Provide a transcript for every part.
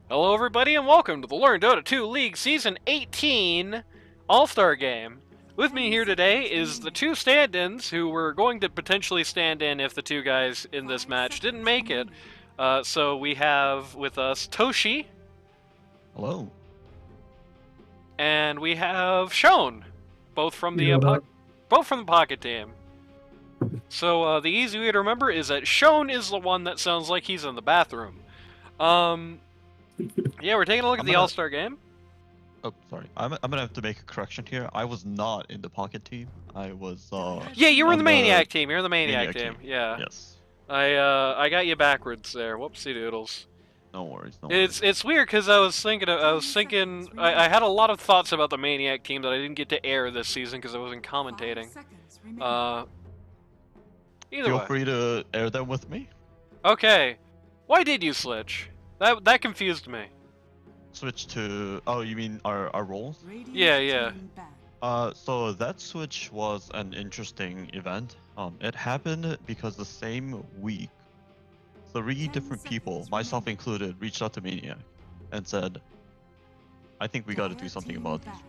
Hello everybody and welcome to the Learn Dota 2 League Season 18 All-Star Game. With me here today is the two stand-ins who were going to potentially stand in if the two guys in this match didn't make it. So we have with us Toshi. Hello. And we have Shone, both from the Yeah, what up? Pocket team. So the easy way to remember is that Shone is the one that sounds like he's in the bathroom. Yeah, we're taking a look at the All-Star game. Oh, sorry. I'm gonna have to make a correction here. I was not in the pocket team. I was. Yeah, you were in the on Maniac team. You're in the Maniac, Maniac team. Yeah. Yes. I got you backwards there. Whoopsie doodles. No worries. No worries. It's weird because I was thinking I had a lot of thoughts about the Maniac team that I didn't get to air this season because I wasn't commentating. Either Feel way. free to air them with me. Okay. Why did you switch? That confused me. Switch to. Oh, you mean our roles? Yeah, yeah. So that switch was an interesting event. It happened because the same week, 3 different people, myself included, reached out to Maniac and said, "I think we got to do something about these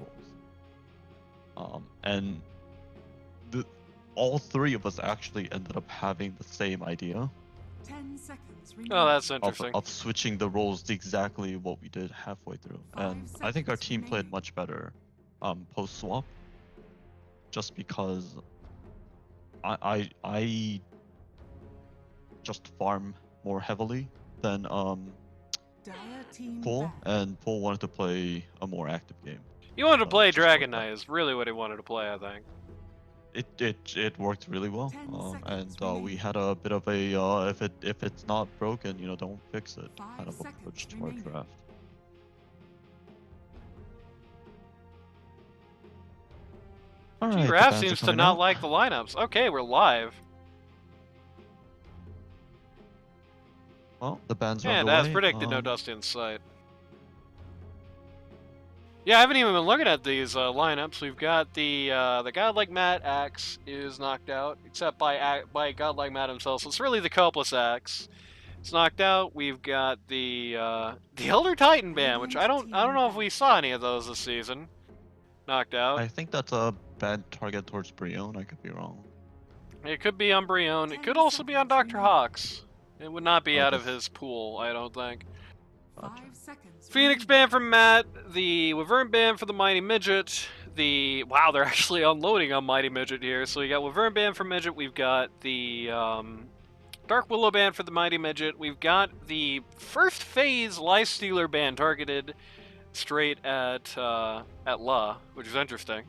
roles." And all 3 of us actually ended up having the same idea. 10 seconds Oh, that's interesting. Of switching the roles to exactly what we did halfway through. And I think our team played much better post swap, just because I just farm more heavily than Pool, and Pool wanted to play a more active game. You wanted to play Dragon Knight is really what he wanted to play, I think. It worked really well, and we had a bit of a if it's not broken, don't fix it kind of approach to our draft. All right, Raph seems to not like the lineups. Okay, we're live. Well, the bands are And underway. as predicted, no dust in sight. Yeah, I haven't even been looking at these lineups. We've got the godlike Matt Axe is knocked out, except by godlike Matt himself. So it's really the Copless Axe. It's knocked out. We've got the Elder Titan band, which I don't know if we saw any of those this season. Knocked out. I think that's a bad target towards Brion. I could be wrong. It could be on Brion. It could also be on Dr. Hawks. It would not be out of his pool, I don't think. Gotcha. Phoenix band from Matt, the Wyvern band for the Mighty Midget, wow, they're actually unloading on Mighty Midget here. So we got Wyvern band for Midget, we've got the Dark Willow band for the Mighty Midget, we've got the first phase Life Stealer band targeted straight at La, which is interesting.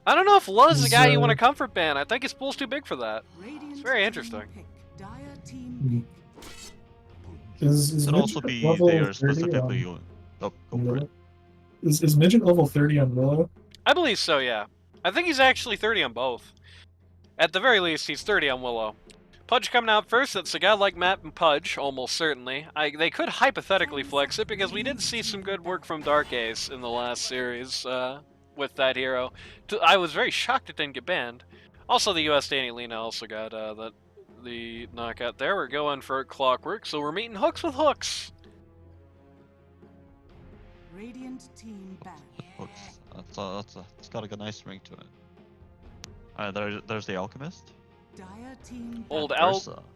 I don't know if La's the guy you want to comfort ban. I think his pool's too big for that. It's very interesting. Is Could also be they are specifically. Oh, go for it. Is Midget level 30 on Willow? I believe so, yeah. I think he's actually 30 on both. At the very least, he's 30 on Willow. Pudge coming out first. That's a guy like Matt and Pudge, almost certainly. They could hypothetically flex it because we did see some good work from Dark Ace in the last series with that hero. I was very shocked it didn't get banned. Also, the US Danny Lena also got the knockout there. We're going for Clockwork, so we're meeting hooks with hooks. Radiant team back. Hooks. It's got a nice ring to it. There's the Alchemist. Old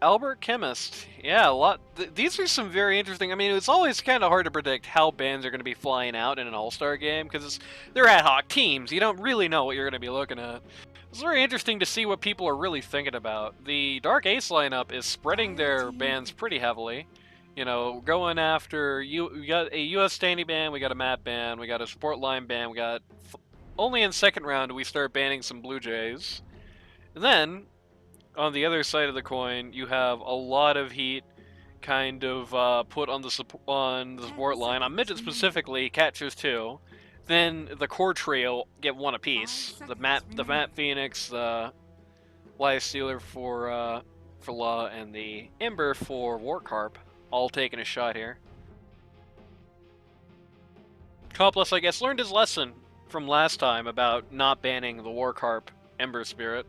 Albert Chemist. Yeah, a lot. These are some very interesting. I mean, it's always kind of hard to predict how bands are going to be flying out in an all-star game because they're ad hoc teams. You don't really know what you're going to be looking at. It's very interesting to see what people are really thinking about. The Dark Ace lineup is spreading their bands pretty heavily. You know, going after we got a US Standing band, we got a Matt band, we got a Support Line band, we got only in second round do we start banning some Blue Jays. And then on the other side of the coin, you have a lot of heat kind of put on the support line. On Midget specifically, Catchers 2. Then the core trio get 1 apiece. The Matt Phoenix, the Life Stealer for Law, and the Ember for Warcarp, all taking a shot here. Copless, I guess, learned his lesson from last time about not banning the Warcarp Ember Spirit.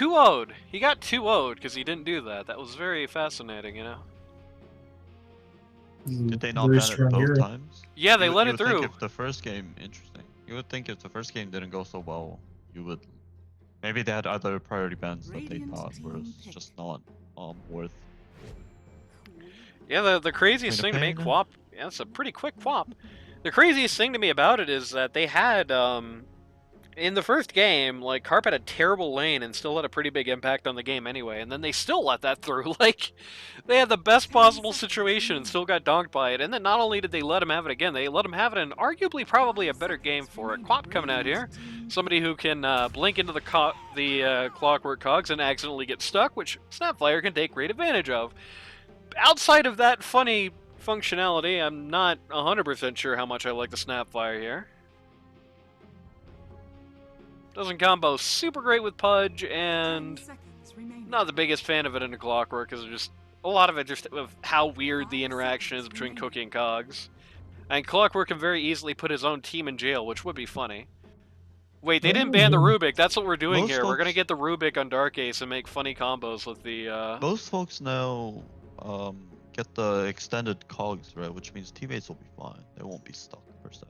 2-0'd. He got 2-0'd because he didn't do that. That was very fascinating, you know? Did they not Very ban it strong both hero. times? Yeah, they let you it would through. think if the first game, interesting. You would think if the first game didn't go so well, you would. Maybe they had other priority bans that they Radiant thought was team pick. just not worth. Yeah, the craziest Queen thing of to me, Pain. Quap. Yeah, it's a pretty quick Quap. The craziest thing to me about it is that they had, in the first game, like, Carp had a terrible lane and still had a pretty big impact on the game anyway, and then they still let that through. Like, they had the best possible situation and still got donked by it, and then not only did they let him have it again, they let him have it in arguably probably a better game for it. Quap coming out here, somebody who can blink into the clockwork cogs and accidentally get stuck, which Snapfire can take great advantage of. Outside of that funny functionality, I'm not 100% sure how much I like the Snapfire here. Doesn't combo super great with Pudge, and not the biggest fan of it in a Clockwork, because just a lot of it just of how weird the interaction is between Cookie and Cogs. And Clockwork can very easily put his own team in jail, which would be funny. Wait, they didn't ban the Rubik. That's what we're doing here. We're gonna get the Rubik on Dark Ace and make funny combos with the. Most folks now get the extended cogs, right? Which means teammates will be fine. They won't be stuck per se.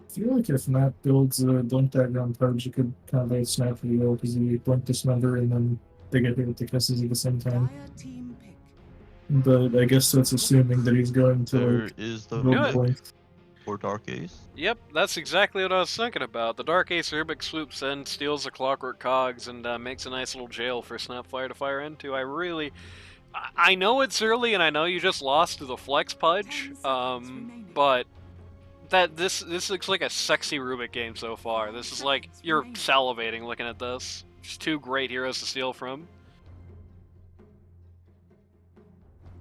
I feel like if Matt builds a Blink Dagger on Pudge, you could kind of snap really well because he Blink Dismember and then they get hit with the kisses at the same time. But I guess that's assuming that he's going to There is the build Blink. for Dark Ace. Yep, that's exactly what I was thinking about. The Dark Ace Rubik swoops in, steals the Clockwork Cogs, and makes a nice little jail for Snapfire to fire into. I know it's early, and I know you just lost to the Flex Pudge, but this looks like a sexy Rubik game so far. This is like, you're salivating looking at this. Just two great heroes to steal from.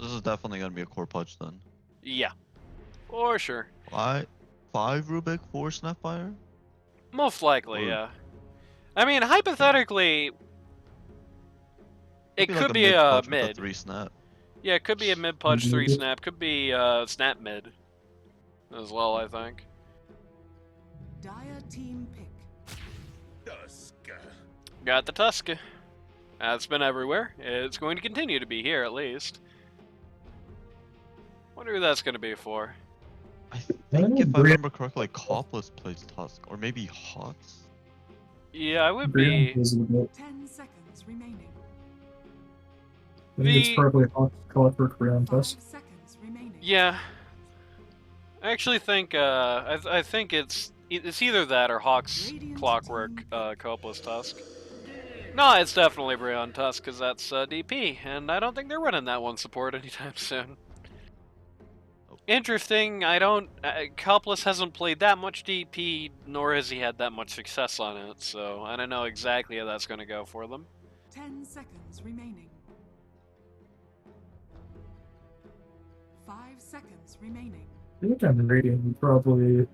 This is definitely gonna be a core Pudge then. Yeah, for sure. Five Rubik for Snapfire? Most likely, yeah. I mean, hypothetically, it could be a mid. 3 snap. Yeah, it could be a mid Pudge 3 snap. Could be snap mid as well, I think. Dire team pick. Tuska. Got the Tuska. It's been everywhere. It's going to continue to be here, at least. Wonder who that's going to be for. I think if I remember correctly, Copless plays Tusk, or maybe Hawks. Yeah, I would be. 10 seconds remaining. I think it's probably Clockwork Round Tusk. Yeah. I actually think I think it's either that or Hawk's Clockwork Copless Tusk. No, it's definitely Breon Tusk because that's DP, and I don't think they're running that one support anytime soon. Interesting. I don't. Copless hasn't played that much DP, nor has he had that much success on it, so I don't know exactly how that's going to go for them. 10 seconds remaining. 5 seconds remaining. I think I'm rating probably.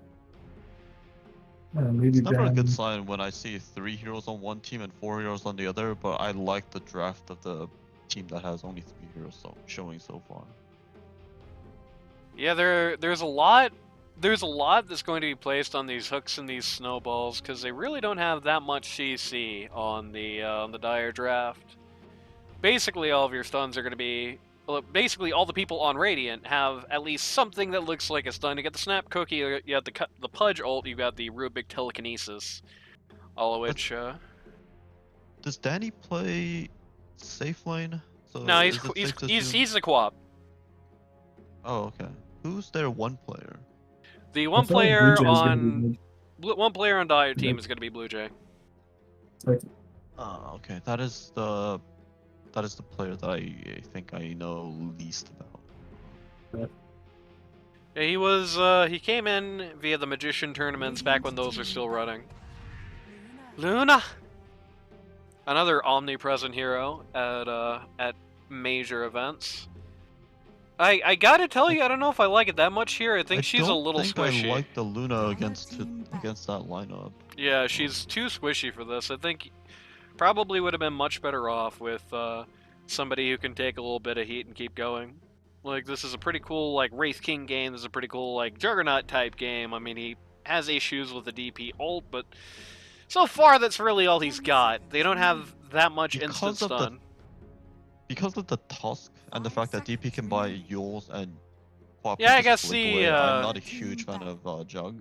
Maybe It's never a ban. good sign when I see 3 heroes on one team and 4 heroes on the other, but I like the draft of the team that has only 3 heroes showing so far. Yeah, there's a lot that's going to be placed on these hooks and these snowballs because they really don't have that much CC on the Dire draft. Basically, all of your stuns are going to be. Well, basically, all the people on Radiant have at least something that looks like a stun. You got the Snap Cookie, you have the Pudge ult, you got the Rubik Telekinesis, all of which. Does Danny play safe lane? So No, is it safe to assume- he's the Quap. Oh, okay. Who's their one player? The I one feel like player Blue Jay's gonna on be one player on Dire team is going to be Blue Jay. like, Oh, okay. That is the player that I think I know least about. Yeah, he came in via the Magician tournaments back when those were still running. Luna! Another omnipresent hero at major events. I gotta tell you, I don't know if I like it that much here. I think she's a little squishy. I like the Luna against that lineup. Yeah, she's too squishy for this. I think probably would have been much better off with somebody who can take a little bit of heat and keep going. Like, this is a pretty cool, like, Wraith King game. This is a pretty cool, like, Juggernaut type game. I mean, he has issues with the DP ult, but So far, that's really all he's got. They don't have that much instant stun. Because of the Tusk and the fact that DP can buy Yules and Quap Yeah, I can guess just blink the, away, I'm not a huge fan of Jug.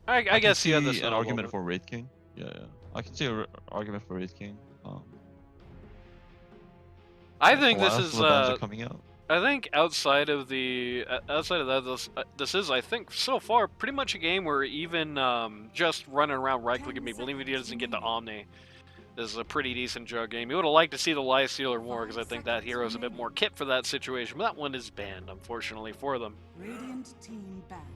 I can guess see you had this an argument for Wraith King. Yeah. I can see an argument for Wraith King. I think this is the bans are coming out. I think outside of that, this is, I think, so far pretty much a game where even just running around right-clicking people, even if he doesn't get the Omni, is a pretty decent Jug game. You would have liked to see the Lifestealer more, because I think that hero is a bit more kit for that situation, but that one is banned, unfortunately, for them.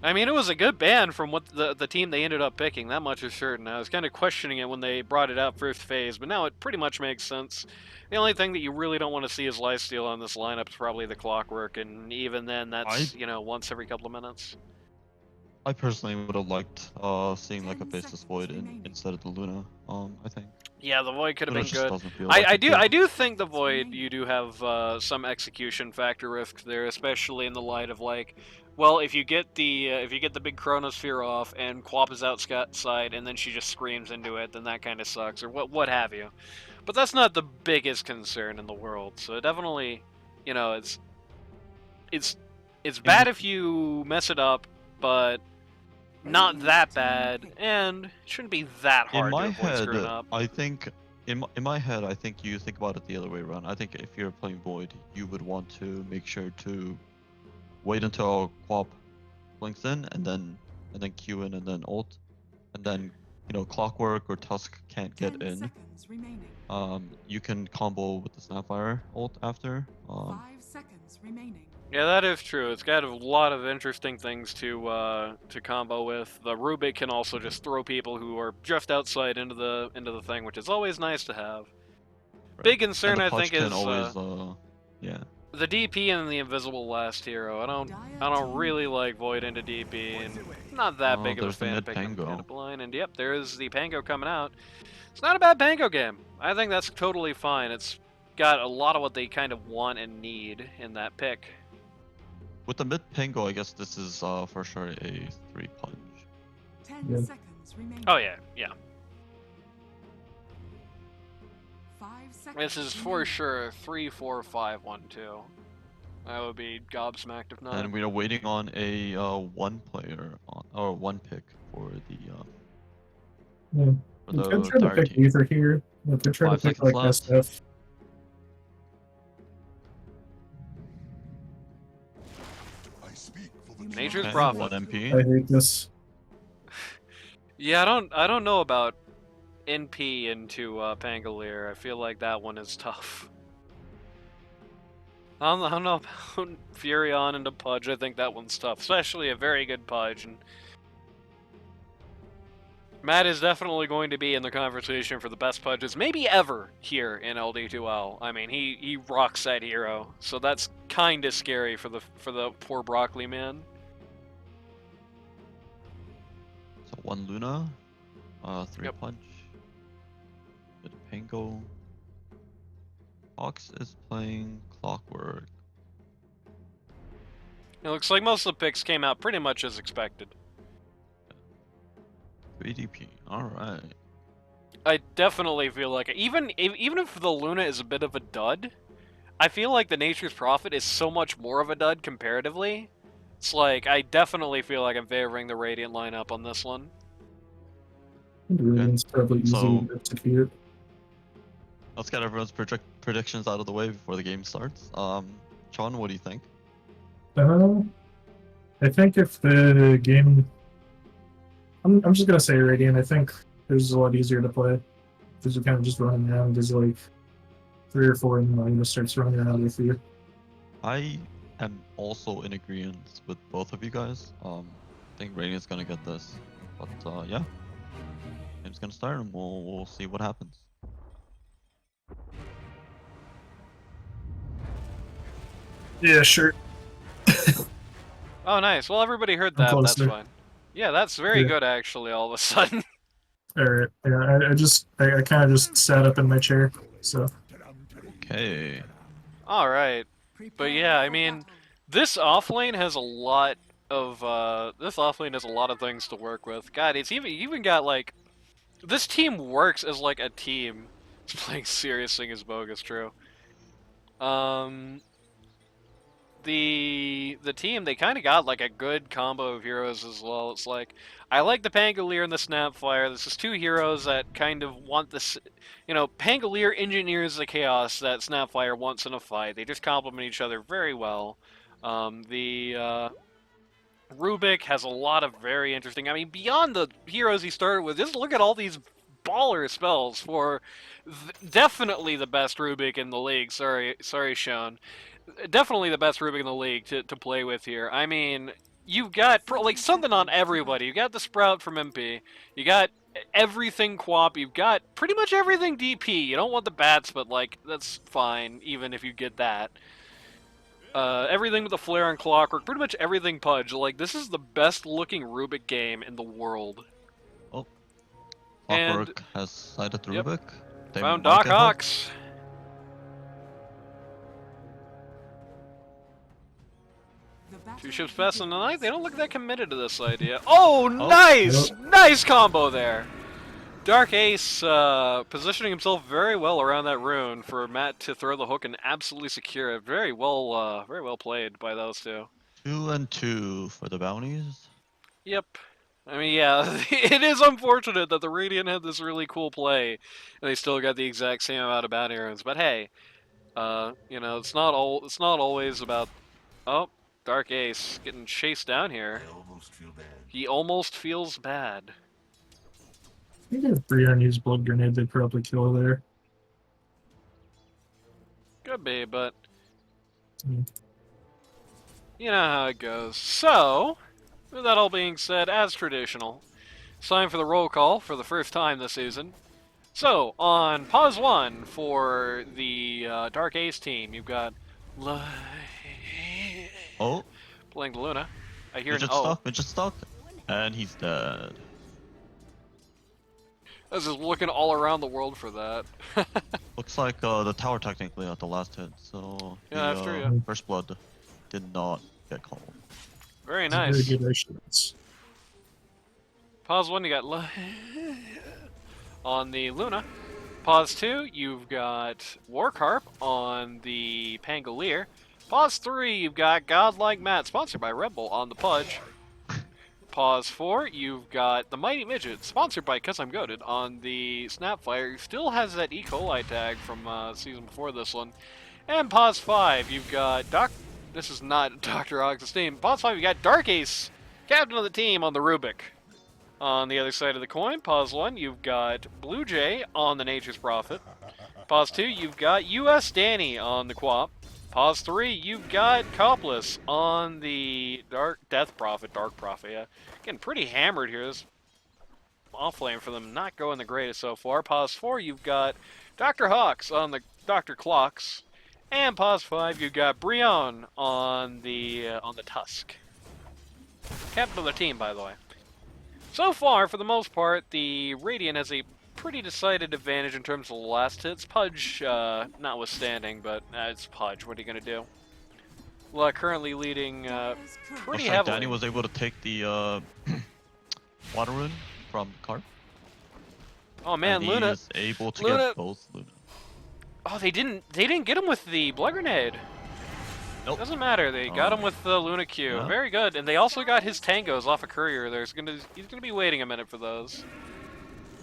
I mean, it was a good ban from what the team they ended up picking, that much is certain. I was kind of questioning it when they brought it out first phase, but now it pretty much makes sense. The only thing that you really don't want to see is lifesteal on this lineup is probably the Clockwork, and even then, that's, you know, once every couple of minutes. I personally would have liked seeing like a Baseless Void instead of the Luna, I think. Yeah, the Void could have been good. Like I do think the Void, you do have some execution factor risk there, especially in the light of, like, well, if you get the big Chronosphere off and Quap is outside and then she just screams into it, then that kind of sucks, or what have you. But that's not the biggest concern in the world. So definitely, you know, it's bad if you mess it up, but not that bad, and it shouldn't be that hard to avoid screwing up. I think in my head, I think you think about it the other way around. I think if you're playing Void, you would want to make sure to wait until Quap blinks in, and then Q in, and then ult, and then, you know, Clockwork or Tusk can't get in. You can combo with the Snapfire ult after. 5 seconds remaining. Yeah, that is true. It's got a lot of interesting things to combo with. The Rubik can also just throw people who are just outside into the thing, which is always nice to have. Right. Big concern, I think, is yeah, the DP and the invisible last hero. I don't really like Void into DP, and not that big of a fan of picking up line. And yep, there is the Pango coming out. It's not a bad Pango game. I think that's totally fine. It's got a lot of what they kind of want and need in that pick. With the mid Pango, I guess this is for sure a 3 punch. 10 seconds remaining. Oh yeah, yeah. 5 seconds. This is for sure 3, 4, 5, 1, 2. I would be gobsmacked if not. And we are waiting on a one player or one pick for the yeah. I'm trying to pick Ether here. They're trying to pick like SF. Nature's Prophet. 1 MP. I hate this. Yeah, I don't know about NP into Pangolier. I feel like that one is tough. I don't know about Furion into Pudge. I think that one's tough, especially a very good Pudge. And Matt is definitely going to be in the conversation for the best Pudges, maybe ever, here in LD2L. I mean, he rocks that hero, so that's kind of scary for the poor Broccoli man. So 1 Luna, 3 punch, bit of Pango. Fox is playing Clockwork. It looks like most of the picks came out pretty much as expected. 3DP, alright. I definitely feel like even if the Luna is a bit of a dud, I feel like the Nature's Prophet is so much more of a dud comparatively. It's like, I definitely feel like I'm favoring the Radiant lineup on this one. Radiant's probably easy to execute. Let's get everyone's predictions out of the way before the game starts. Sean, what do you think? I think if the game... I'm just gonna say Radiant. I think there's a lot easier to play. Because you're kind of just running around. There's like 3 or 4 and then just starts running around with you. I am also in agreement with both of you guys. I think Radiant's gonna get this. But yeah. Game's gonna start and we'll see what happens. Yeah, sure. Oh, nice. Well, everybody heard that. That's fine. Yeah, that's very good, actually, all of a sudden. Alright. Yeah, I kind of just sat up in my chair, so. Okay. Alright. But yeah, I mean, this offlane has a lot of, things to work with. God, it's even got, like, This team works as like a team. Playing serious thing is bogus, true. The team, they kind of got like a good combo of heroes as well. It's like, I like the Pangolier and the Snapfire. This is two heroes that kind of want this, you know, Pangolier engineers the chaos that Snapfire wants in a fight. They just complement each other very well. Rubik has a lot of very interesting, I mean, beyond the heroes he started with, just look at all these baller spells for definitely the best Rubik in the league. Sorry, Sean. Definitely the best Rubik in the league to play with here. I mean, you've got like something on everybody. You got the Sprout from MP. You got everything Quap. You've got pretty much everything DP. You don't want the bats, but like that's fine, even if you get that. Everything with the Flare and Clockwork, pretty much everything Pudge. Like, this is the best looking Rubik game in the world. Oh, Clockwork has sided the Rubik. They found might Doc get help. Hawks. Two ships passing the night. They don't look that committed to this idea. Oh, nice! Nice combo there! Dark Ace positioning himself very well around that rune for Matt to throw the hook and absolutely secure it. Very well played by those two. 2 and 2 for the bounties. Yep. I mean, yeah, it is unfortunate that the Radiant had this really cool play, and they still got the exact same amount of bounty runes. But hey, you know, it's not always about. Oh, Dark Ace getting chased down here. He almost feels bad. I think if Brienne used Blood Grenade, they'd probably kill there. Could be, but Mm. you know how it goes. So, with that all being said, as traditional, it's time for the roll call for the first time this season. So, on pause 1 for the Dark Ace team, you've got Oh, playing the Luna. I hear midget stuck, midget stuck, and he's dead. I was just looking all around the world for that. Looks like the tower technically at the last hit, so Yeah, the that's true, yeah. First Blood did not get called. Very It's nice. very good assurance. Pause 1, you got on the Luna. Pause 2, you've got Warcarp on the Pangolier. Pause 3, you've got Godlike Matt, sponsored by Red Bull, on the Pudge. Pause 4, you've got the Mighty Midget, sponsored by Cause I'm Goated, on the Snapfire, who still has that E. coli tag from season before this one. And pause 5, you've got this is not Dr. Ox's team. Pause 5, you got Dark Ace, captain of the team on the Rubik. On the other side of the coin, pause 1, you've got Blue Jay on the Nature's Prophet. Pause 2, you've got US Danny on the Quap. Pause 3, you've got Copless on the Dark Prophet, yeah. Getting pretty hammered here. This off-lane for them not going the greatest so far. Pause 4, you've got Dr. Hawks on the Dr. Clocks. And pause 5, you've got Brion on the Tusk. Captain of the team, by the way. So far, for the most part, the Radiant has a pretty decided advantage in terms of the last hits. Pudge, notwithstanding, but it's Pudge. What are you going to do? Well, currently leading pretty Looks like heavily. Danny was able to take the water rune from Carp. Oh man, and Luna is able to Luna- get both Luna. Oh, they didn't get him with the Blood Grenade. Nope. Doesn't matter. They got him with the Luna Q. Yeah. Very good. And they also got his tangos off a courier. He's gonna be waiting a minute for those.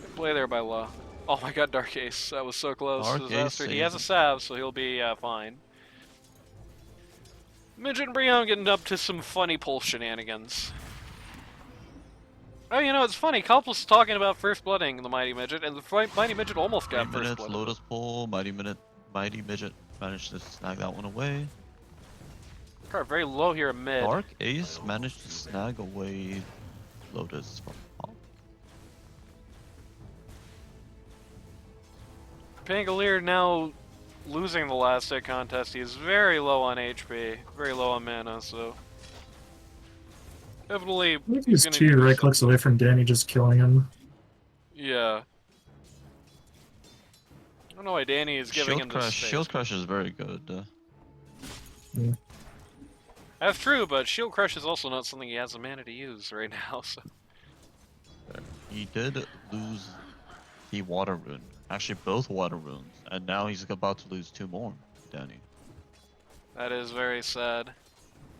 Good play there by Law. Oh my God, Dark Ace. That was so close. Dark Disaster. Ace He has a saved salve, so he'll be fine. Midget and Brion getting up to some funny pulse shenanigans. Oh, you know, it's funny. Couples was talking about first blooding the Mighty Midget, and the Mighty Midget almost 3 got first minutes, blood. Lotus Pull, Mighty Midget managed to snag that one away. Carp very low here at mid. Dark Ace managed to snag away Lotus from top. Pangolier now losing the last hit contest. He is very low on HP, very low on mana, so definitely. I think he's 2 right clicks away from Danny just killing him. Yeah. I don't know why Danny is giving him this space. Shield Crush is very good. Yeah. That's true, but Shield Crush is also not something he has the mana to use right now. So He did lose He water rune. Actually, both water runes, and now he's about to lose 2 more, Danny. That is very sad.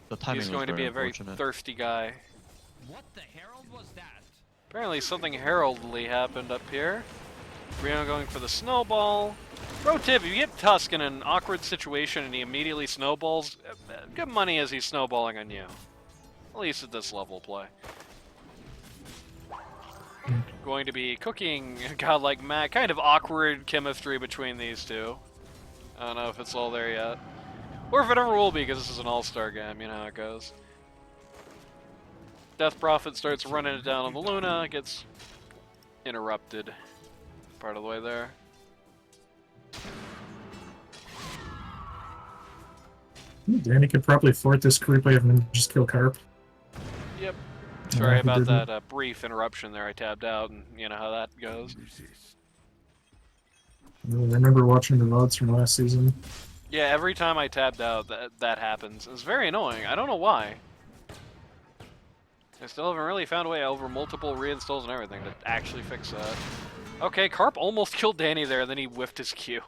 The timing He's was going to be a very unfortunate. thirsty guy. What the herald was that? Apparently something heraldly happened up here. Reno going for the snowball. Pro tip, if you get Tusk in an awkward situation and he immediately snowballs, good money as he's snowballing on you. At least at this level of play. Going to be cooking godlike Matt. Kind of awkward chemistry between these two. I don't know if it's all there yet. Or if it ever will be, because this is an all-star game, you know how it goes. Death Prophet starts running it down on the Luna, gets interrupted part of the way there. Danny could probably fort this creep wave and just kill Carp. Yep. Sorry he about didn't. that brief interruption there. I tabbed out, and you know how that goes. I remember watching the VODs from last season. Yeah, every time I tabbed out, that happens. It's very annoying. I don't know why. I still haven't really found a way over multiple reinstalls and everything to actually fix that. Okay, Carp almost killed Danny there, then he whiffed his Q.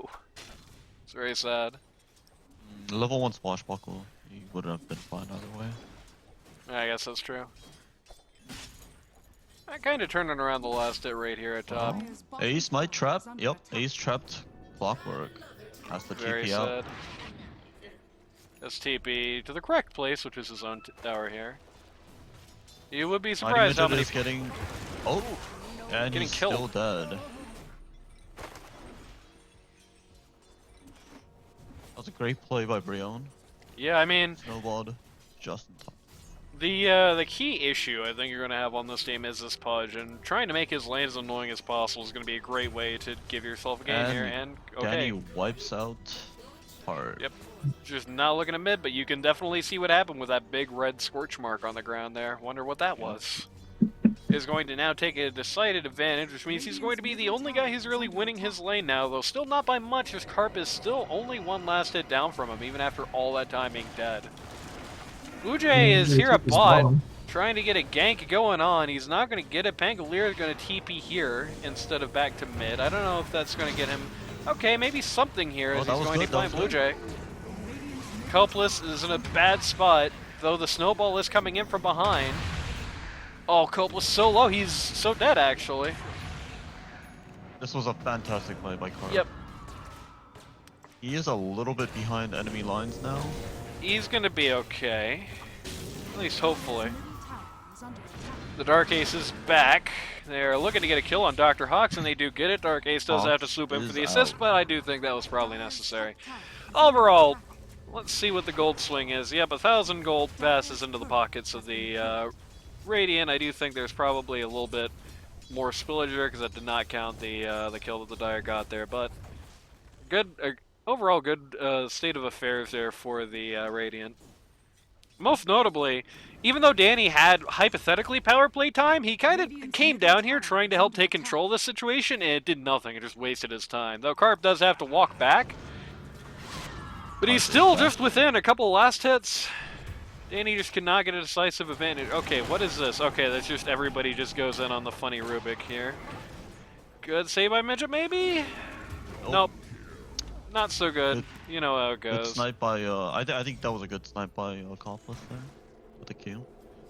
It's very sad. Level 1 Swashbuckle, he would have been fine either way. I guess that's true. I kind of turning around the last hit right here at top. Ace might trap. Yep, Ace trapped Clockwork. Has the Very TP sad. out. That's TP to the correct place, which is his own tower here. You would be Mighty surprised how Midget many is getting... Oh! And Getting he's still killed. dead. That was a great play by Brion. Yeah, I mean, Snowballed just in time. the key issue I think you're going to have on this game is this Pudge, and trying to make his lane as annoying as possible is going to be a great way to give yourself a game here, and okay. Danny wipes out hard. Yep. Just not looking at mid, but you can definitely see what happened with that big red scorch mark on the ground there. Wonder what that was. Is going to now take a decided advantage, which means he's going to be the only guy who's really winning his lane now, though still not by much, as Carp is still only one last hit down from him, even after all that time being dead. Uj is here at bot, trying to get a gank going on. He's not going to get it. Pangolier is going to TP here instead of back to mid. I don't know if that's going to get him... Okay, maybe something here as he's going to find Blue Jay. Helpless is in a bad spot, though the snowball is coming in from behind. Oh, Copless so low, he's so dead actually. This was a fantastic play by Carp. Yep. He is a little bit behind enemy lines now. He's gonna be okay. At least hopefully. The Dark Ace is back. They're looking to get a kill on Dr. Hawks, and they do get it. Dark Ace does have to swoop in for the assist, but I do think that was probably necessary. Overall, let's see what the gold swing is. Yep, 1,000 gold passes into the pockets of the Radiant. I do think there's probably a little bit more spillage there because that did not count the kill that the Dire got there, but good overall good state of affairs there for the Radiant. Most notably, even though Danny had hypothetically power play time, he kind of came down here trying to help take control of the situation, and it did nothing. It just wasted his time. Though Carp does have to walk back, but he's still just within a couple of last hits. Danny just cannot get a decisive advantage. Okay, what is this? Okay, that's just everybody just goes in on the funny Rubik here. Good save by Midget, maybe? Nope. Not so good. You know how it goes. Good snipe by, I think that was a good snipe by Accomplice there. With the kill.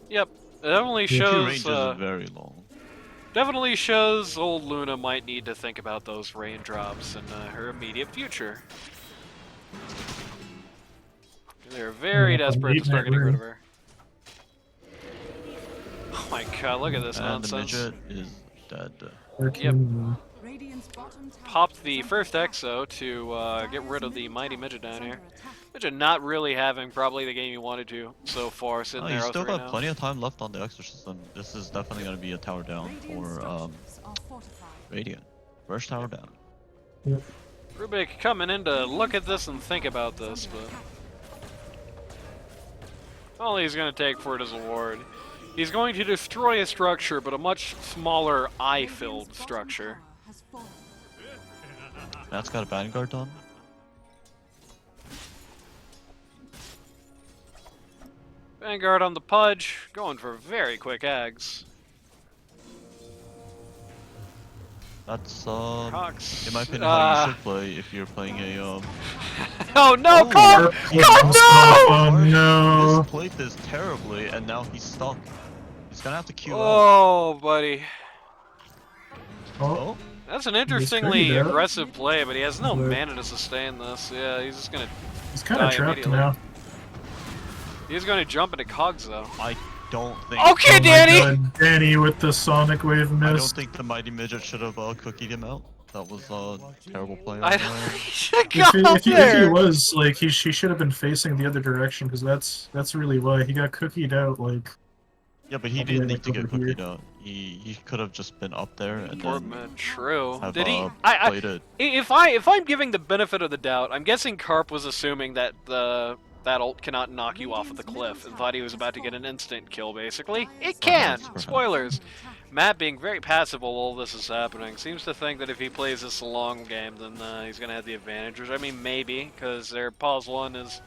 Yep. It definitely Q shows, range is very long. definitely shows old Luna might need to think about those raindrops in her immediate future. They're very desperate to start getting rid of her. Oh my god, look at this nonsense. The midget is dead. Yep. Radiant's bottom tower Popped is the under first attack. Exo to get rid of the mighty midget down here. Under attack. Midget not really having probably the game he wanted to so far, sitting Oh, there you still right got now. plenty of time left on the Exorcism. This is definitely going to be a tower down Radiant for structures are fortified. Radiant. First tower down. Rubik coming in to look at this and think about this, but all he's going to take for it is a ward. He's going to destroy a structure, but a much smaller eye-filled Radiant's bottom structure. tower has fallen. That's got a Vanguard done. Vanguard on the Pudge, going for very quick ags. That's Cox. in my opinion, how you should play if you're playing a Oh no, Oh, Carp! Carp, no! Oh no! Misplayed this terribly, and now he's stuck. He's gonna have to queue out. Oh, buddy. Oh, That's an He's interestingly pretty aggressive play, but he has no But- mana to sustain this. Yeah, he's just gonna. he's kind of Die trapped immediately. now. He's gonna jump into Cogs though. I don't think. Okay, Oh my Danny! God, Danny with the Sonic Wave I don't miss. think the Mighty Midget should have cookied him out. That was a terrible play. On I there. should If he, got if, he, if he there. was, like, he should have been facing the other direction, because that's really why. He got cookied out, like... Yeah, but he I'll be didn't right need to get over here. cookied out. He could have just been up there and then Portman, true. have Did he? played it. If I'm giving the benefit of the doubt, I'm guessing Carp was assuming that that ult cannot knock you off of the cliff and thought he was about to get an instant kill. Basically, it can. Perhaps. Spoilers. Matt, being very passive while all this is happening, seems to think that if he plays this a long game, then he's gonna have the advantage. Which, I mean, maybe, because their pause one is,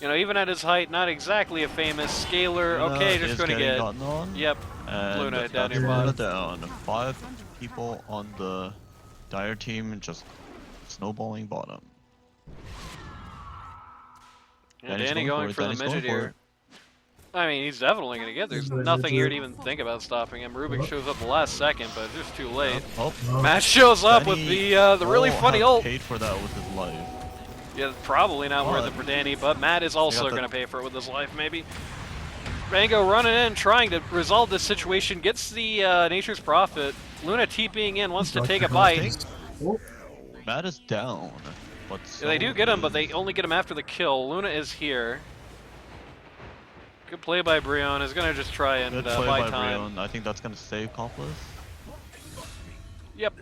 you know, even at his height, not exactly a famous scaler. Okay, just gonna get. Yep. And Luna down that's nearby. Luna down. 5 people on the Dire team just snowballing bottom. Yeah, Danny's Danny going for the Danny's going midget for here. it. I mean, he's definitely going to get there. There's He's the nothing here to midget. even think about stopping him. Rubik Oh. shows up the last second, but it's just too late. Oh, Oh, Matt shows up with Danny the really will funny have ult. paid for that with his life. Yeah, probably not worth But- it for Danny, but Matt is also got the- going to pay for it with his life, maybe. Rango running in, trying to resolve this situation, gets the Nature's Prophet. Luna TPing in, wants to take a bite. Oh, Matt is down. But Yeah, they so do get him, but they is- only get him after the kill. Luna is here. Good play by Brion. Is going to just try and Good play buy by time. Brion. I think that's gonna save Complex. Yep.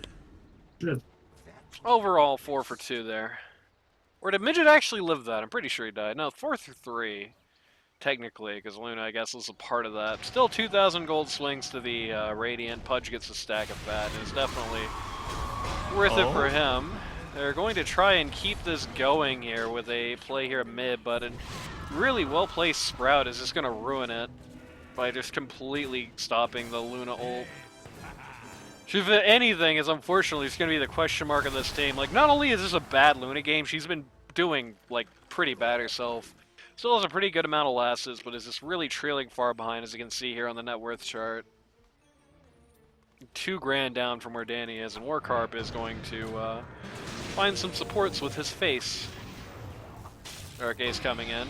good. Overall, 4 for 2 there. Or did Midget actually live that? I'm pretty sure he died. No, 4 through 3. Technically, because Luna, I guess, was a part of that. Still 2,000 gold swings to the Radiant. Pudge gets a stack of fat, and it's definitely worth it for him. They're going to try and keep this going here with a play here mid, but a really well-placed Sprout is just going to ruin it by just completely stopping the Luna ult. If anything, is unfortunately it's going to be the question mark of this team. Like, not only is this a bad Luna game, she's been doing, like, pretty bad herself. Still has a pretty good amount of lasses, but is just really trailing far behind, as you can see here on the net worth chart. 2 grand down from where Danny is, and Warcarp is going to find some supports with his face. Dark Ace coming in.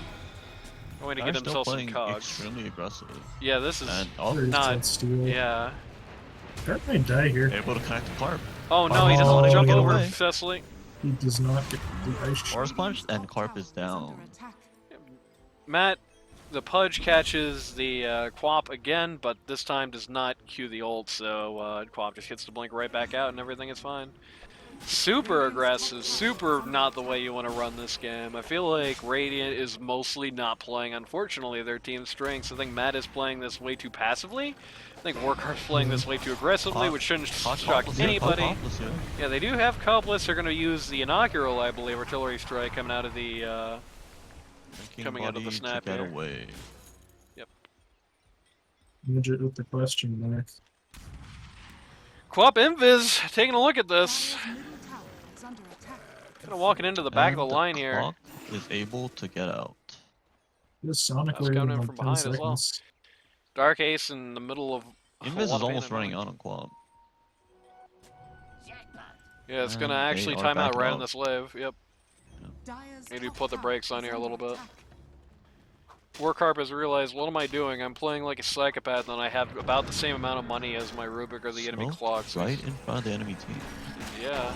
Going to get They're still himself some playing cogs. extremely aggressive. Yeah, this is... And oh, There's not- that steal. Yeah. Carp might die here. able to connect the Clarp. Oh no, he doesn't Oh, jump get over away. Cecily. He does not get the ice shot. Force punch and Clarp is down. Matt, the Pudge catches the Quap again, but this time does not cue the ult, so Quap just hits the blink right back out and everything is fine. Super aggressive, super not the way you want to run this game. I feel like Radiant is mostly not playing, unfortunately, their team's strengths. I think Matt is playing this way too passively. I think Warcar's playing this way too aggressively, which shouldn't shock anybody. Yeah, they do have Copless. They're going to use the inaugural, I believe, artillery strike coming out of the coming out of the snap get here. away. Midget with the question mark. Quap Invis taking a look at this. Kind of walking into the back of the line here. Clock is able to get out. This Sonic That's Wave coming in in like from 10 behind as well. seconds. Dark Ace in the middle of. a Invis lot is of almost mana running going. out on Quab. Yeah, it's And gonna they actually are time out backing right up. on this wave. Yep. Maybe put the brakes on here a little bit. Warcarp has realized, what am I doing? I'm playing like a psychopath, and I have about the same amount of money as my Rubik or the enemy So, clocks. right in front of the enemy team. Yeah.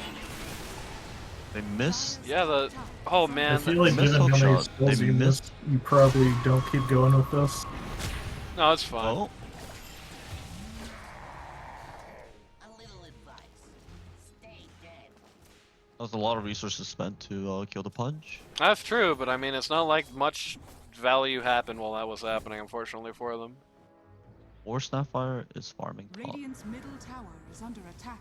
They missed. Yeah. The. Oh man. I feel like missed given how hook many shot. spells They you missed- missed, you probably don't keep going with this. No, it's fine. Oh, that was a lot of resources spent to kill the Punch. That's true, but I mean, it's not like much value happened while that was happening, unfortunately for them. Or Snapfire is farming top. Radiant's middle tower is under attack.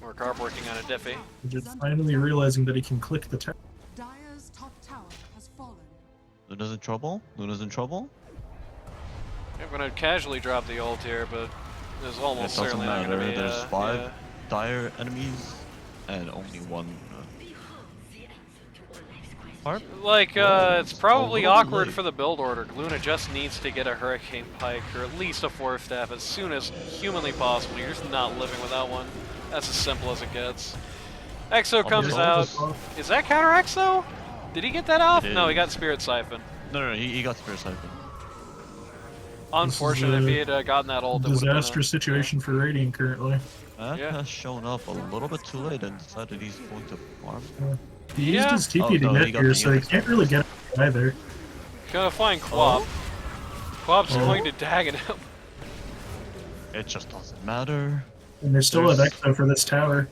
Warcarp working on a diffy. Midget finally realizing that he can click the tap. Dire's top tower has fallen. Luna's in trouble. Luna's in trouble. I'm gonna casually drop the ult here, but There's It almost doesn't certainly not matter. going to be. There's 5 Yeah. dire enemies and only 1 harp. Like, it's a probably little bit awkward late. for the build order. Luna just needs to get a Hurricane Pike or at least a 4th staff as soon as humanly possible. You're just not living without one. That's as simple as it gets. Exo comes it's out. all Is that counter Exo? Did he get that off? It No, he is. got Spirit Siphon. No, he got Spirit Siphon. Unfortunate if he had gotten that ult, it would have been Disastrous situation for Radiant currently. That Yeah. has shown up a little bit too late and decided he's going to farm. He Yeah. used his TP Oh, to no, get he got here, the so he Unix can't really get it either. Gonna find Quap. Quap's Oh. going to Dagon him. It just doesn't matter. And there's still an There's- Exo for this tower.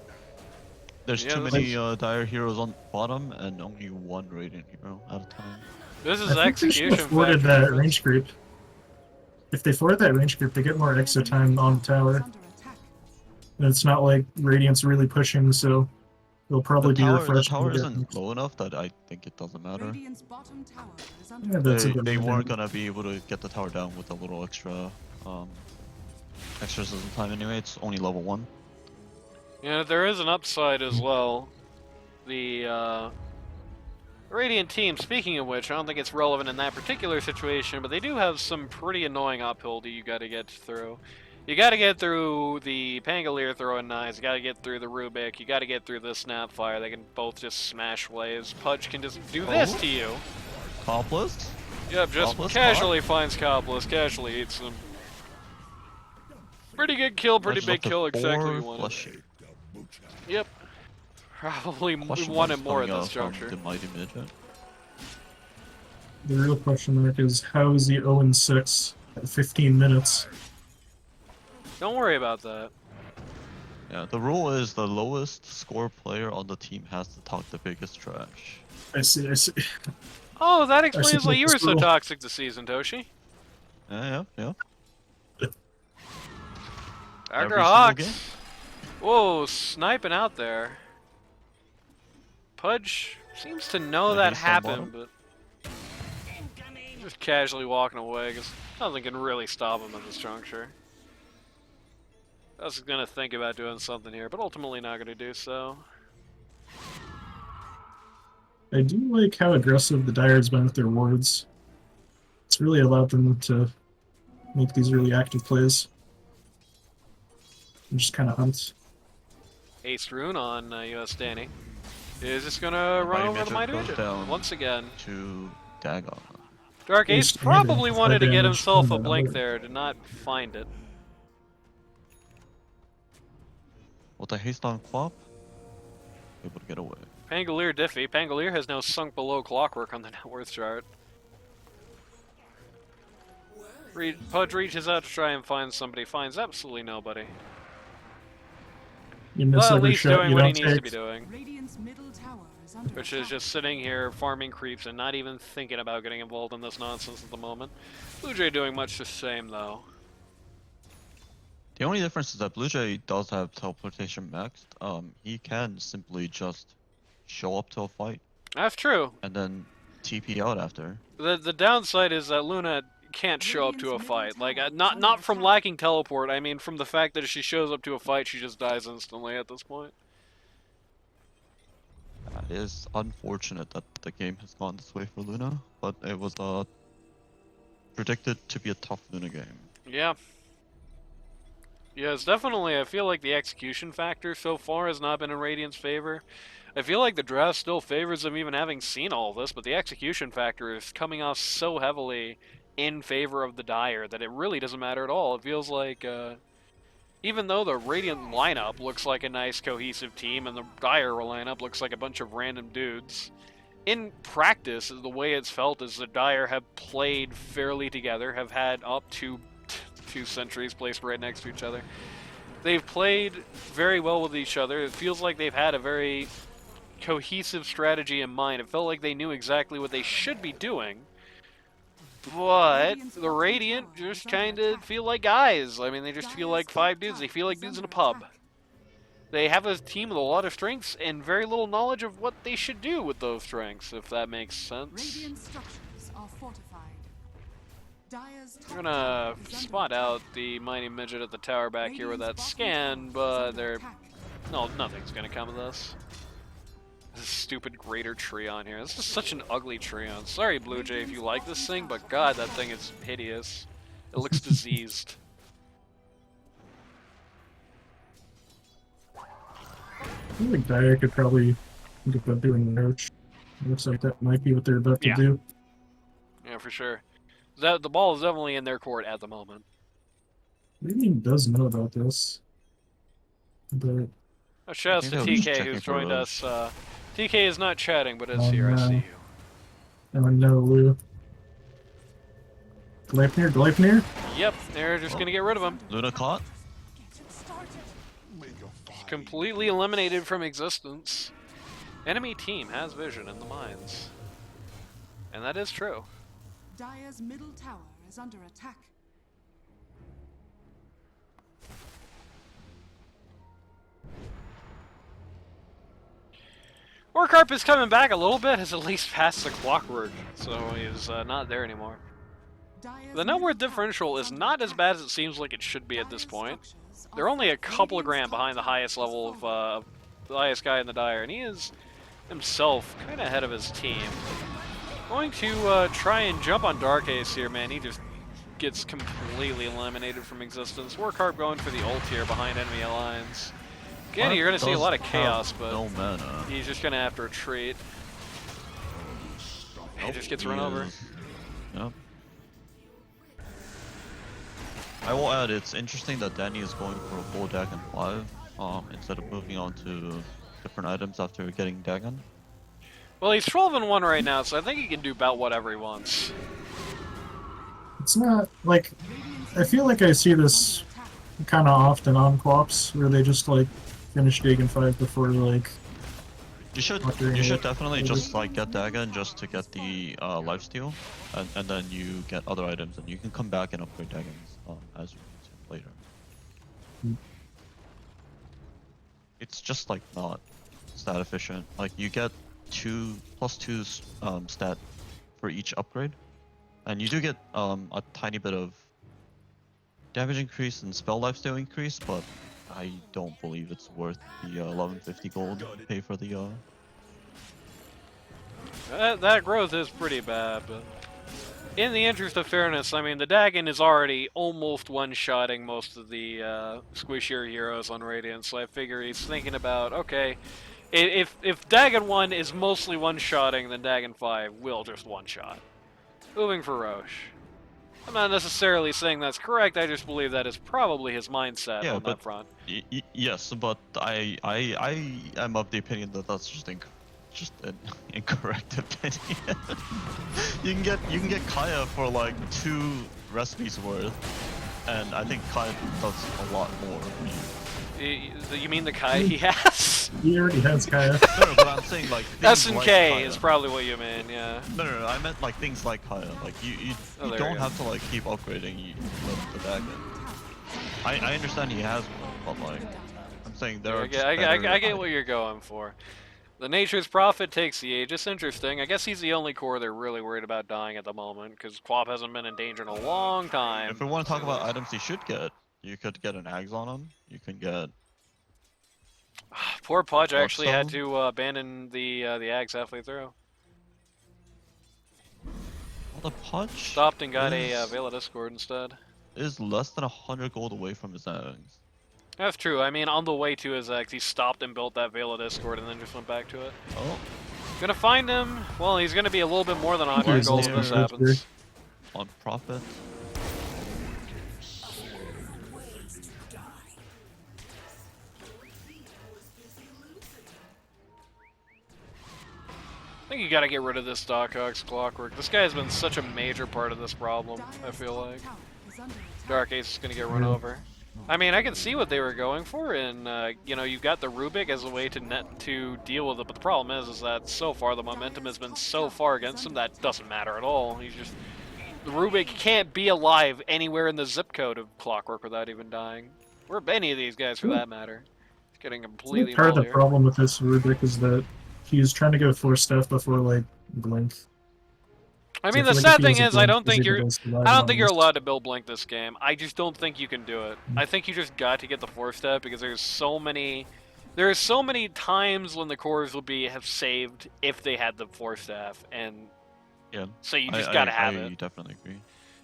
There's Yeah, too this many dire heroes on bottom and only 1 Radiant hero at a time. This is I think they should have execution forwarded factor that difference. range creep. If they forward that range creep, they get more Exo time on the tower. Is under attack. And it's not like Radiant's really pushing, so they'll probably The be tower, refreshed. when they get isn't next. low enough that I think it doesn't matter. Radiant's bottom tower is Yeah, under that's a They, good they point. weren't gonna be able to get the tower down with a little exorcism time anyway. It's only level 1. Yeah, there is an upside as well. The Radiant team, speaking of which, I don't think it's relevant in that particular situation, but they do have some pretty annoying uphill that you gotta get through. You gotta get through the Pangolier throwing knives, you gotta get through the Rubik, you gotta get through the Snapfire. They can both just smash waves. Pudge can just do this to you. Topless? Yep, just Topless casually finds Copless, casually eats them. Pretty good kill, pretty That's big up to kill, exactly what 4 you wanted. fleshy. Yep. Probably Question wanted marks more at coming this out from juncture. The mighty midget. The real question mark is how is he 0-6 at 15 minutes? Don't worry about that. Yeah, the rule is the lowest score player on the team has to talk the biggest trash. I see, I see. Oh, that see explains why you were this so rule. toxic this season, Toshi. Yeah. Dr. Every single Hawks. game. Whoa, sniping out there. Pudge seems to know Yeah, that he's on happened, bottom. but just casually walking away because nothing can really stop him at this juncture. I was gonna think about doing something here, but ultimately not gonna do so. I do like how aggressive the Dyer's been with their wards. It's really allowed them to make these really active plays. And just kind of hunt. Ace Rune on US Danny. Is just gonna run over the Mighty goes Midget down once again. To Dagon. Dark Ace Ace Standard, probably wanted to 5 get damage himself from a that blink other. there, did not find it. With a haste on Quap, able to get away. Pangolier Diffie. Pangolier has now sunk below Clockwork on the net worth chart. Pudge reaches out to try and find somebody, finds absolutely nobody. You miss Well, at every least shot doing you what he don't needs to take. be doing. Radiant's middle tower is under Which attack. is just sitting here farming creeps and not even thinking about getting involved in this nonsense at the moment. Blue Jay doing much the same though. The only difference is that Blue Jay does have teleportation maxed. He can simply just show up to a fight That's true. and then TP out after. The downside is that Luna can't show up to a fight. Like, not from lacking teleport, I mean from the fact that if she shows up to a fight, she just dies instantly at this point. It is unfortunate that the game has gone this way for Luna, but it was predicted to be a tough Luna game. Yeah. Yeah, it's definitely, I feel like the execution factor so far has not been in Radiant's favor. I feel like the draft still favors them even having seen all this, but the execution factor is coming off so heavily in favor of the Dire that it really doesn't matter at all. It feels like, even though the Radiant lineup looks like a nice cohesive team and the Dire lineup looks like a bunch of random dudes, in practice, the way it's felt is the Dire have played fairly together, have had up to 2 sentries placed right next to each other. They've played very well with each other. It feels like they've had a very cohesive strategy in mind. It felt like they knew exactly what they should be doing. But the Radiant just kind of feel like guys. I mean, they just feel like 5 dudes. They feel like dudes in a pub. They have a team with a lot of strengths and very little knowledge of what they should do with those strengths, if that makes sense. Radiant structures are fortified. Dire's top I'm gonna tower is under spot attack. out the mighty midget at the tower back here with that Radiant's scan, bottom tower is but under they're attack. no, nothing's gonna come of this. This stupid greater tree on here. This is such an ugly tree on. Sorry, Blue Jay, if you like this thing, but god, that thing is hideous. It looks diseased. I feel like Dire could probably think about doing Roach. Looks like that might be what they're about to Yeah. do. Yeah, for sure. That the ball is definitely in their court at the moment. Radiant does know about this. But Oh, shout outs think to they were just TK checking who's for joined Roche. us. TK is not chatting, but is Oh, here. I no. see you. I don't know, Lou. Gleipnir, Gleipnir? Yep, they're just gonna get rid of him. Luna caught? Get it started. Completely eliminated from existence. Enemy team has vision in the mines. And that is true. Dire's middle tower is under attack. Warcarp is coming back a little bit, has at least passed the clockwork, so he's not there anymore. Dire's The net worth middle tower differential is under not as attack. bad as it seems like it should be at this Dire's point. structures are They're only a falling. couple of Radiant's grand behind the top tower highest is level falling. of the highest guy in the Dire, and he is himself kind of ahead of his team. Going to try and jump on Dark Ace here, man. He just gets completely eliminated from existence. Warcarp going for the ult here behind enemy lines. Again, you're going to see a lot of chaos, but no mana. he's just going to have to retreat. He just gets run over. Yep. I will add, it's interesting that Danny is going for a full Dagon 5 instead of moving on to different items after getting Dagon. Well, he's 12-1 right now, so I think he can do about whatever he wants. It's not like I feel like I see this kind of often on co-ops where they just like finish Dagon 5 before like You should definitely just like get Dagon just to get the lifesteal, and then you get other items, and you can come back and upgrade Dagons as you need to later. It's just like not stat efficient. Like you get 2+2 stat for each upgrade, and you do get a tiny bit of damage increase and spell lifesteal increase, but I don't believe it's worth the 1150 gold to pay for the That growth is pretty bad, but in the interest of fairness, I mean, the Dagon is already almost one-shotting most of the squishier heroes on Radiant, so I figure he's thinking about, okay, if Dagon 1 is mostly one-shotting, then Dagon 5 will just one-shot. Moving for Roche. I'm not necessarily saying that's correct, I just believe that is probably his mindset on that front. Yes, but I am of the opinion that that's just an incorrect opinion. you can get Kaya for like 2 recipes worth, and I think Kaya does a lot more for you. You mean the Kai he has? he already has Kaya. No, but I'm saying like things SNK like Kaya. is probably what you mean, yeah. No, I meant like things like Kaya. Like you Oh, there don't you go. have to like keep upgrading the Dagon. I understand he has one, but like I'm saying there are just I better get items. what you're going for. The Nature's Prophet takes the age. It's interesting. I guess he's the only core they're really worried about dying at the moment, because Quap hasn't been in danger in a long time. If we want to talk about items he should get, you could get an Ags on him. You can get Poor Pudge actually had Also- to abandon the Ags halfway through. well, the Pudge Stopped and got a is- Veil of Discord instead. is less than 100 gold away from his Ags. That's true. I mean, on the way to his Ags, he stopped and built that Veil of Discord and then just went back to it. Oh, Gonna find him. Well, he's gonna be a little bit more than 100 He's gold if near. this happens. on Prophet. I think you gotta get rid of this Doc Ox Clockwork. This guy has been such a major part of this problem, I feel like. Dark Ace is gonna get run over. I mean, I can see what they were going for, and you know, you've got the Rubik as a way to deal with it. But the problem is that so far the momentum has been so far against him that doesn't matter at all. He's just the Rubik can't be alive anywhere in the zip code of Clockwork without even dying, or any of these guys for that matter. He's getting completely Part of the mauled here. problem with this Rubik is that he's trying to go for stuff before like Blink. I So mean, feel the like if sad he thing was a is, I blink, don't he's think either you're. gonna survive I don't on think you're this. allowed to build blink this game. I just don't think you can do it. Mm. I think you just got to get the 4-step because there's so many. There's so many times when the cores will have saved if they had the 4-staff, and Yeah, so you just gotta have I it. definitely agree.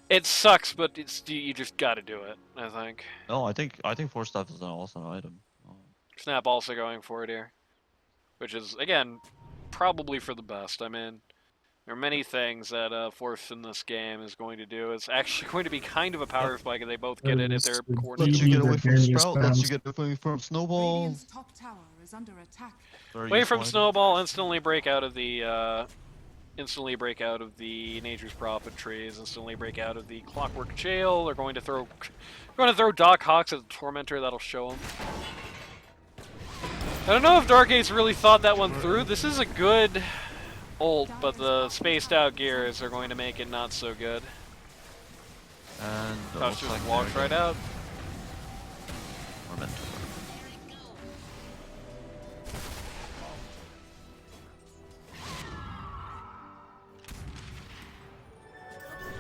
It sucks, but you just gotta do it. I think. No, I think force staff is an awesome item. Snap also going for it here, which is again probably for the best. I mean, there are many things that Force in this game is going to do. It's actually going to be kind of a power spike if they both get it if they're Let coordinated. Let you DD get the away from Danny Sprout. Let you spams. get away from Snowball. Radiant's top tower is under attack. Very Away useful from item. Snowball, instantly break out of the Nature's Prophet trees. Instantly break out of the Clockwork Jail. They're going to throw Doc Hawks at the Tormentor. That'll show them. I don't know if Dark Ace really thought that one through. This is a good ult, but the spaced out gears are going to make it not so good. And Touch just walks right out. Tormentor.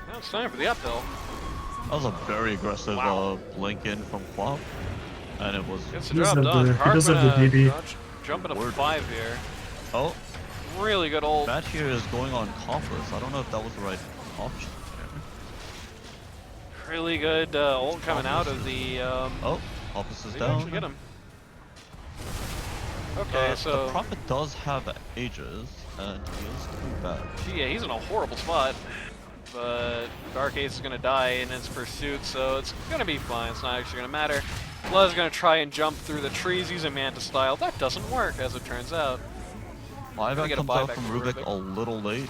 Now it's time for the uphill. That was a very aggressive Wow. blink in from Quap, and it was. Gets the He does job have done. the- he does have the Hardman, DD. jumping to Word. 5 here. Oh, Really good ult. Matt here is going on Conflict. I don't know if that was the right option. Really good ult coming out of the. Oh, Office is Did he down. actually get him? Okay, The so Prophet does have Aegis, and he is too bad. yeah, he's in a horrible spot. But Dark Ace is gonna die in his pursuit, so it's gonna be fine. It's not actually gonna matter. Blood's gonna try and jump through the trees using Manta style. That doesn't work, as it turns out. Buyback get a comes out buyback from from Rubik Rubik. a little late.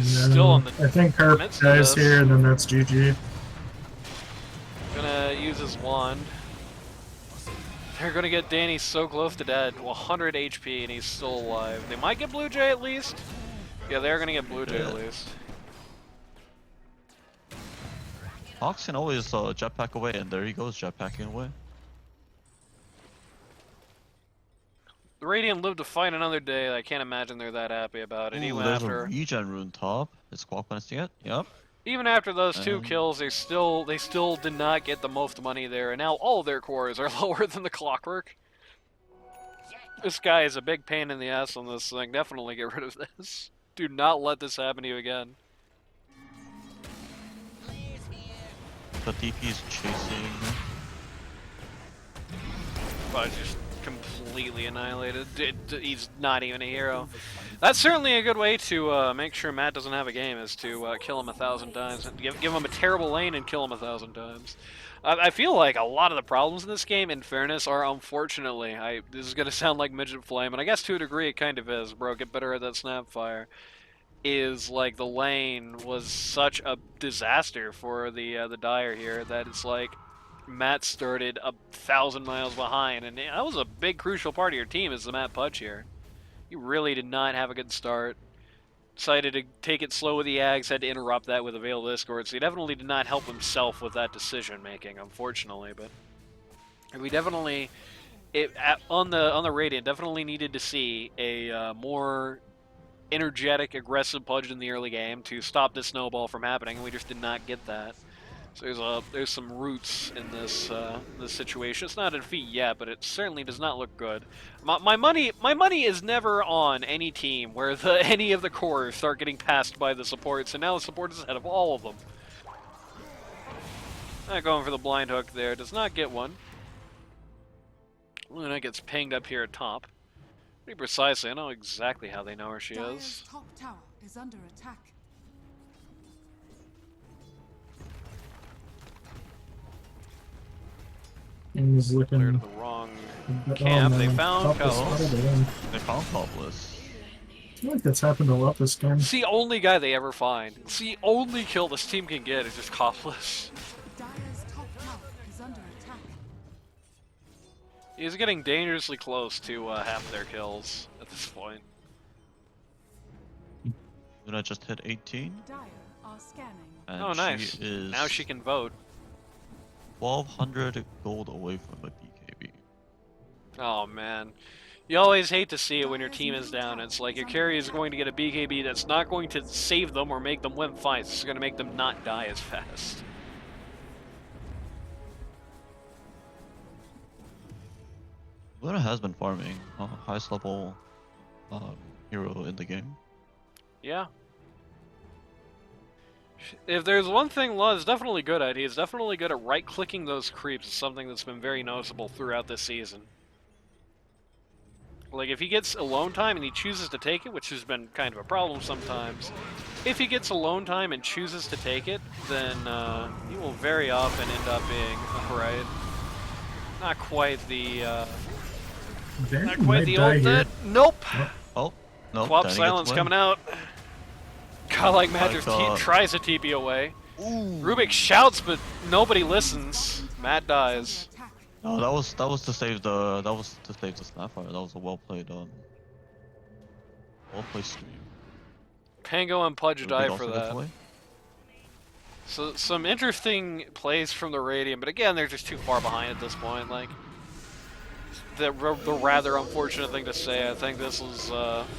Still on the I think Harp midst of dies this. here, and then that's GG. Gonna use his wand. They're gonna get Danny so close to dead. 100 HP, and he's still alive. They might get Blue Jay at least. Yeah, they're gonna get Blue Jay at least. Hawks can always jetpack away, and there he goes, jetpacking away. The Radiant lived to fight another day. I can't imagine they're that happy about it. Ooh, Even there's after, a regen rune top. Is Squawk managing it? Yep. even after those 2 And- kills, they still did not get the most money there, and now all of their cores are lower than the Clockwork. This guy is a big pain in the ass on this thing. Definitely get rid of this. Do not let this happen to you again. The DP's chasing. But just completely annihilated. He's not even a hero. That's certainly a good way to make sure Matt doesn't have a game, is to kill him 1,000 times. And give him a terrible lane and kill him 1,000 times. I feel like a lot of the problems in this game, in fairness, are unfortunately, this is going to sound like Midget Flame, and I guess to a degree it kind of is, bro, get better at that Snapfire, is like the lane was such a disaster for the Dire here that it's like Matt started 1,000 miles behind, and that was a big crucial part of your team, is the Matt Pudge here. You really did not have a good start. Decided to take it slow with the Ags, had to interrupt that with a Veiled Escort, so he definitely did not help himself with that decision making, unfortunately. But we definitely, on the Radiant, definitely needed to see a more energetic, aggressive Pudge in the early game to stop the snowball from happening, and we just did not get that. So there's some roots in this this situation. It's not a defeat yet, but it certainly does not look good. My money is never on any team where any of the cores start getting passed by the supports, and now the support is ahead of all of them. Not going for the blind hook there. Does not get one. Luna gets pinged up here at top. Pretty precisely. I know exactly how they know where she Dire's is. top tower is under attack. And he's Clear to looking. the wrong Oh, camp. They man. found Top is Cal. spotted in. They found Topless. I feel like that's happened a lot this game. It's the only guy they ever find. It's the only kill this team can get is just Copless. Dire's top tower is under attack. He's getting dangerously close to half their kills at this point. Luna just hit 18. Dire are scanning. And Oh, nice. She is Now she can vote. 1,200 gold away from a BKB. Oh, man. You always hate to see it when your team is down. It's like your carry is going to get a BKB that's not going to save them or make them win fights. It's going to make them not die as fast. Luna has been farming, highest level hero in the game. Yeah. If there's one thing Law is definitely good at, he's definitely good at right-clicking those creeps. It's something that's been very noticeable throughout this season. Like, if he gets alone time and he chooses to take it, which has been kind of a problem sometimes, if he gets alone time and chooses to take it, then he will very often end up being, right, not quite the, not quite the old dead. Nope! Oh, no. Quap silence coming out. Godlike Matters tries to TP away. Ooh. Rubik shouts, but nobody listens. Matt dies. No, that was to save the Snapfire. That was a well played stream. Pango and Pudge Rubik die also for gets that. away. So some interesting plays from the Radiant, but again, they're just too far behind at this point. Like the rather unfortunate thing to say. I think this is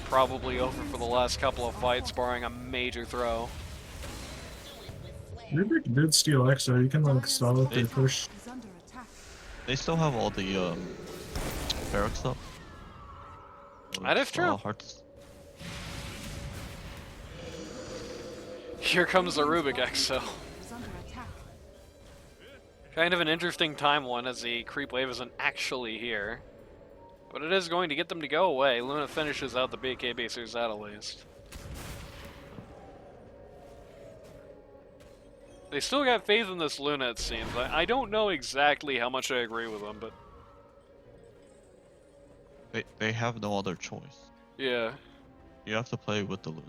probably over for the last couple of fights, barring a major throw. Rubik did steal Exo. You can like stall it and push. Is under attack. They still have all the barrack stuff. So That is it's, true. hard to... Here comes the Rubik Exo. Is under attack. Kind of an interesting time one, as the creep wave isn't actually here. But it is going to get them to go away. Luna finishes out the BKB, so there's that at least. They still got faith in this Luna, it seems. I don't know exactly how much I agree with them, but... They have no other choice. yeah. You have to play with the Luna.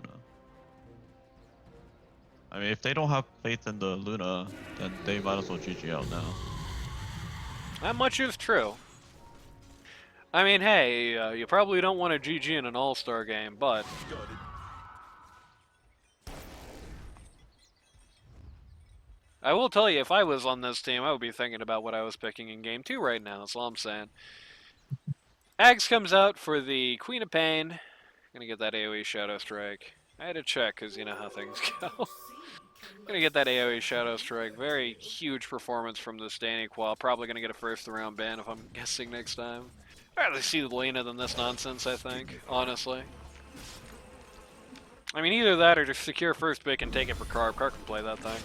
I mean, if they don't have faith in the Luna, then they might as well GG out now. That much is true. I mean, hey, you probably don't want to GG in an all-star game, but... I will tell you, if I was on this team, I would be thinking about what I was picking in Game 2 right now, that's all I'm saying. Ags comes out for the Queen of Pain. Gonna get that AoE Shadow Strike. I had to check, because you know how things go. Gonna get that AoE Shadow Strike. Very huge performance from this Danny Qual. Probably gonna get a first round ban if I'm guessing next time. I'd rather see Lena than this nonsense, I think, honestly. I mean, either that or just secure first pick and take it for Carp. Carp can play that thing.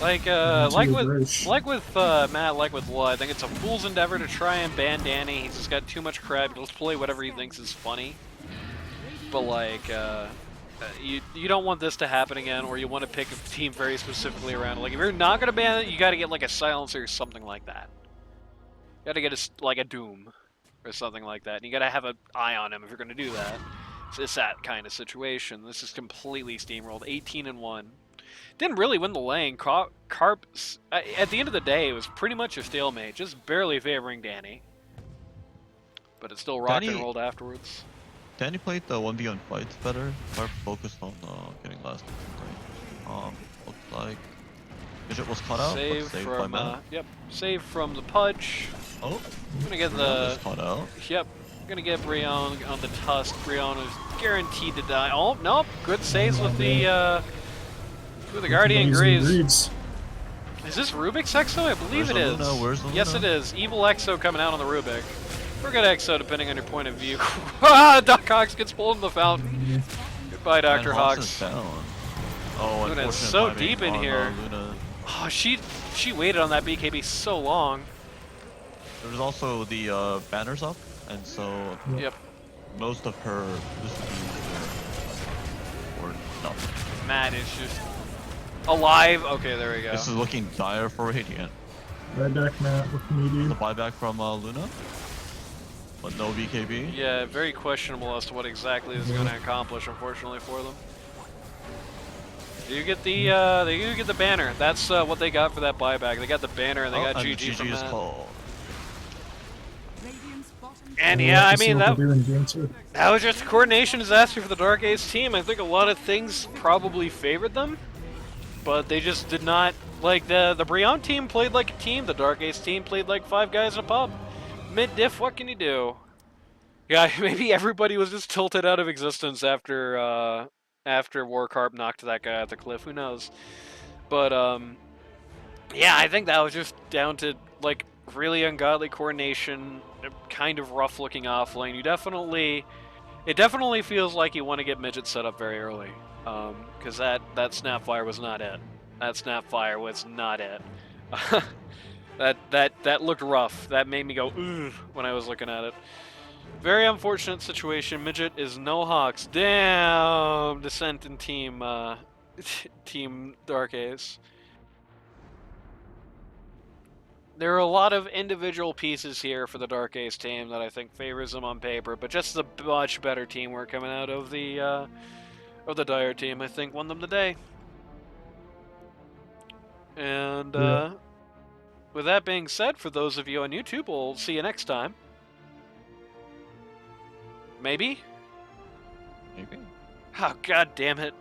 Like with Matt, like with Law, I think it's a fool's endeavor to try and ban Danny. He's just got too much crap. He'll play whatever he thinks is funny. But like, you don't want this to happen again, or you want to pick a team very specifically around it. Like, if you're not gonna ban it, you got to get like a silencer or something like that. You got to get like a Doom or something like that. And you got to have an eye on him if you're gonna do that. It's that kind of situation. This is completely steamrolled. 18-1. Didn't really win the lane. Carp, at the end of the day, it was pretty much a stalemate, just barely favoring Danny. But it still rocked and rolled afterwards. Danny played the 1v1 fights better. Carp focused on getting last. Looks like Midget was cut out. Save saved from by Matt. yep, save from the Pudge. Oh, Gonna get the cut out. Yep, gonna get Brion on the Tusk. Brion is guaranteed to die. Oh nope, good saves with the Guardian Greaves. Is this Rubik's Exo? I believe it is. Where's the Luna? Yes, it is. Evil Exo coming out on the Rubik. Or good Exo, depending on your point of view. Doc Hawks gets pulled in the fountain. Goodbye, Dr. Hawks. Oh, Luna's so timing deep in on, here. Luna. Oh, she waited on that BKB so long. There's also the banners up, and so Yep. most of her distributions were nothing. Matt is just alive. Okay, there we go. This is looking dire for Radiant. Right back, Matt, with meteor. The buyback from Luna, but no BKB. Yeah, very questionable as to what exactly this is going to accomplish, unfortunately, for them. You get the they do get the banner. That's what they got for that buyback. They got the banner and they got GG from that. Called. And yeah, I mean that was just a coordination disaster for the Dark Ace team. I think a lot of things probably favored them. but they just did not. Like, the Brion team played like a team, the Dark Ace team played like 5 guys in a pub. Mid-diff, what can you do? Yeah, maybe everybody was just tilted out of existence after Warcarp knocked that guy off the cliff, who knows. But, yeah, I think that was just down to, like, really ungodly coordination, kind of rough-looking offlane. It definitely feels like you want to get Midget set up very early, because that Snapfire was not it. That Snapfire was not it. that looked rough. That made me go ooh when I was looking at it. Very unfortunate situation. Midget is no Hawks. Damn, Descent and Team Team Dark Ace. There are a lot of individual pieces here for the Dark Ace team that I think favors them on paper, but just the much better teamwork coming out of the Dire team, I think, won them the day. And with that being said, for those of you on YouTube, we'll see you next time. Maybe? Maybe. Oh, god damn it.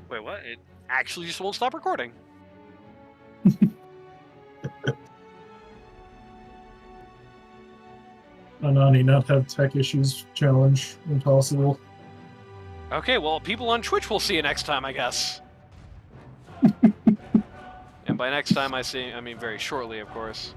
Wait, what? It actually just won't stop recording. Anani not have tech issues challenge impossible. Okay, well, people on Twitch will see you next time, I guess. And by next time I mean very shortly, of course.